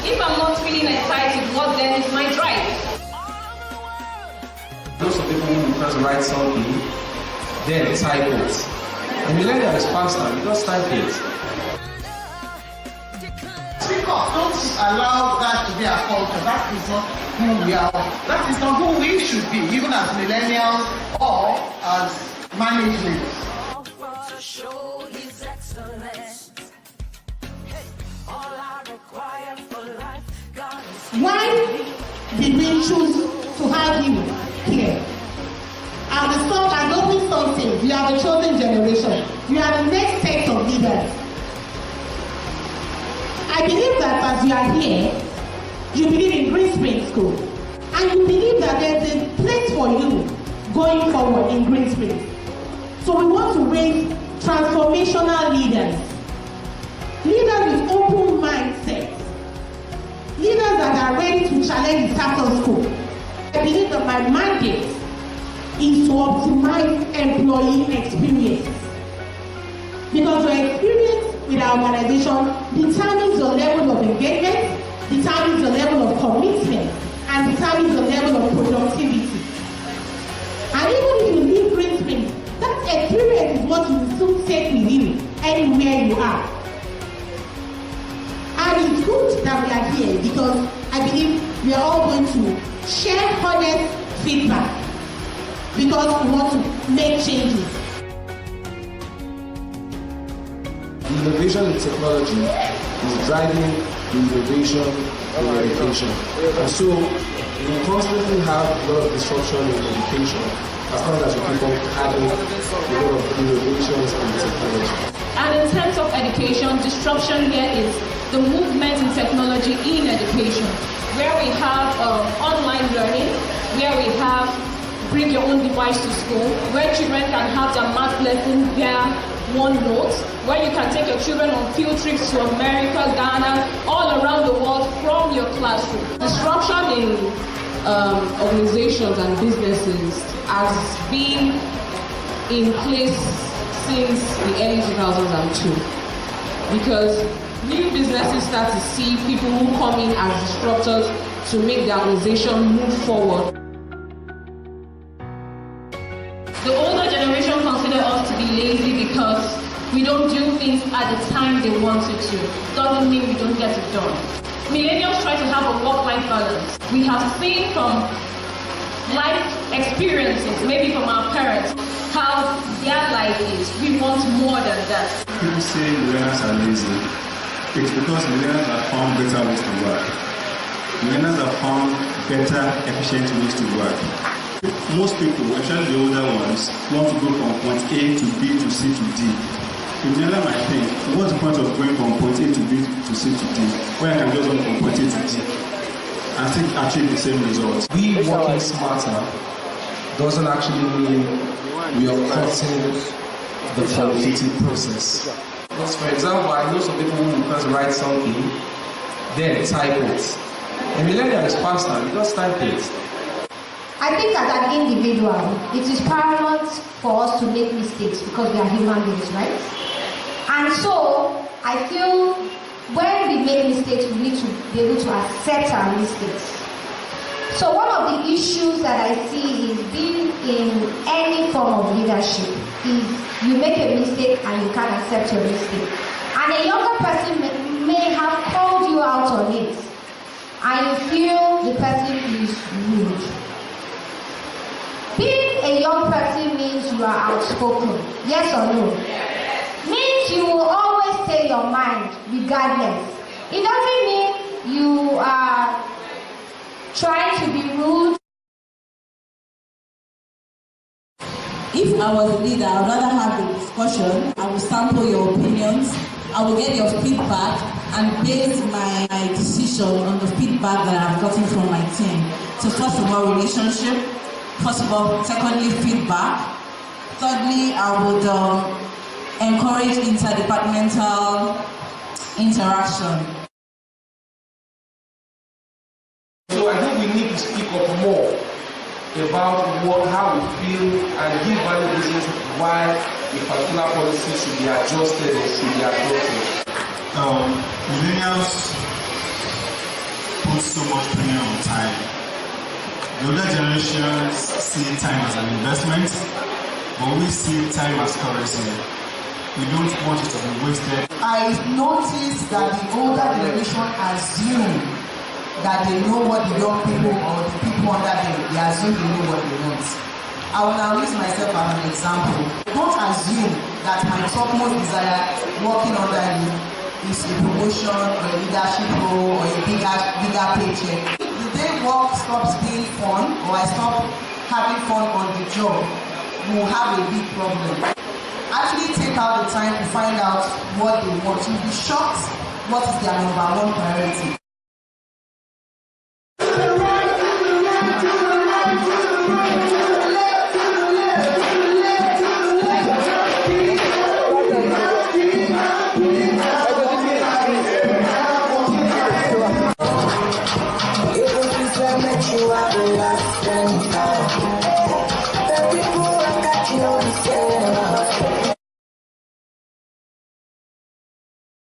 If I'm not feeling excited, what then is my drive? Those of people who press the right something, then type it. A millennial is faster because type it. Speak up, don't allow that to be our culture. That is not who we are. That is not who we should be, even as millennials or as managers. Why did we choose to have you here? And the song has opened something. You are the chosen generation. You are the next set of leaders. I believe that as you are here, you believe in Greensprings School. And you believe that there's a place for you going forward in Greensprings. So we want to raise transformational leaders. Leaders with open mindsets. Leaders that are ready to challenge the status quo. I believe that my mandate is to optimize employee experience. Because your experience with our organization determines your level of engagement, determines your level of commitment, and determines your level of productivity. And even if you leave Greensprings, that experience is what you will soon take with you anywhere you are. And it's good that we are here because I believe we are all going to share honest feedback because we want to make changes. Innovation in technology is driving innovation in education. And so we constantly have a lot of disruption in education as long as we keep on having a lot of innovations in technology. And in terms of education, disruption here is the movement in technology in education, where we have online learning, where we have bring your own device to school, where children can have their math lesson via OneNote, where you can take your children on field trips to America, Ghana, all around the world from your classroom. Disruption in organizations and businesses has been in place since the early 2002, because new businesses start to see people who come in as disruptors to make their organization move forward. The older generation consider us to be lazy because we don't do things at the time they wanted to. Doesn't mean we don't get it done. Millennials try to have a work-life balance. We have seen from life experiences, maybe from our parents, how their life is. We want more than that. People say millennials are lazy. It's because millennials have found better ways to work. Millennials have found better, efficient ways to work. Most people, especially the older ones, want to go from point A to B to C to D. The millennial might think, what's the point of going from point A to B to C to D, where I can just go from point A to D and still achieve the same results? We working smarter doesn't actually mean we are cutting the qualitative process. Because for example, I know some people who press write something, then type it. A millennial is faster because type it. I think as an individual, it is paramount for us to make mistakes because we are human beings, right? And so, I feel when we make mistakes, we need to be able to accept our mistakes. So one of the issues that I see is being in any form of leadership is you make a mistake and you can't accept your mistake. And a younger person may have called you out on it and you feel the person is rude. Being a young person means you are outspoken, yes or no? Means you will always say your mind regardless. It doesn't mean you are trying to be rude. If I was a leader, I would rather have a discussion. I will sample your opinions. I will get your feedback and base my decision on the feedback that I've gotten from my team. So first of all, relationship. First of all, secondly, feedback. Thirdly, I would encourage interdepartmental interaction. So I think we need to speak up more about how we feel and give valid reasons why a particular policy should be adjusted or should be adopted. Millennials put so much premium on time. The older generations see time as an investment, but we see time as currency. We don't want it to be wasted. I noticed that the older generation assume that they know what the young people or the people under them, they assume they know what they want. I will now use myself as an example. Don't assume that my topmost desire working under you is a promotion or a leadership role or a bigger paycheck. The day work stops being fun or I stop having fun on the job, we'll have a big problem. Actually take out the time to find out what they want. You'll be shocked what is their number one priority. You are the last and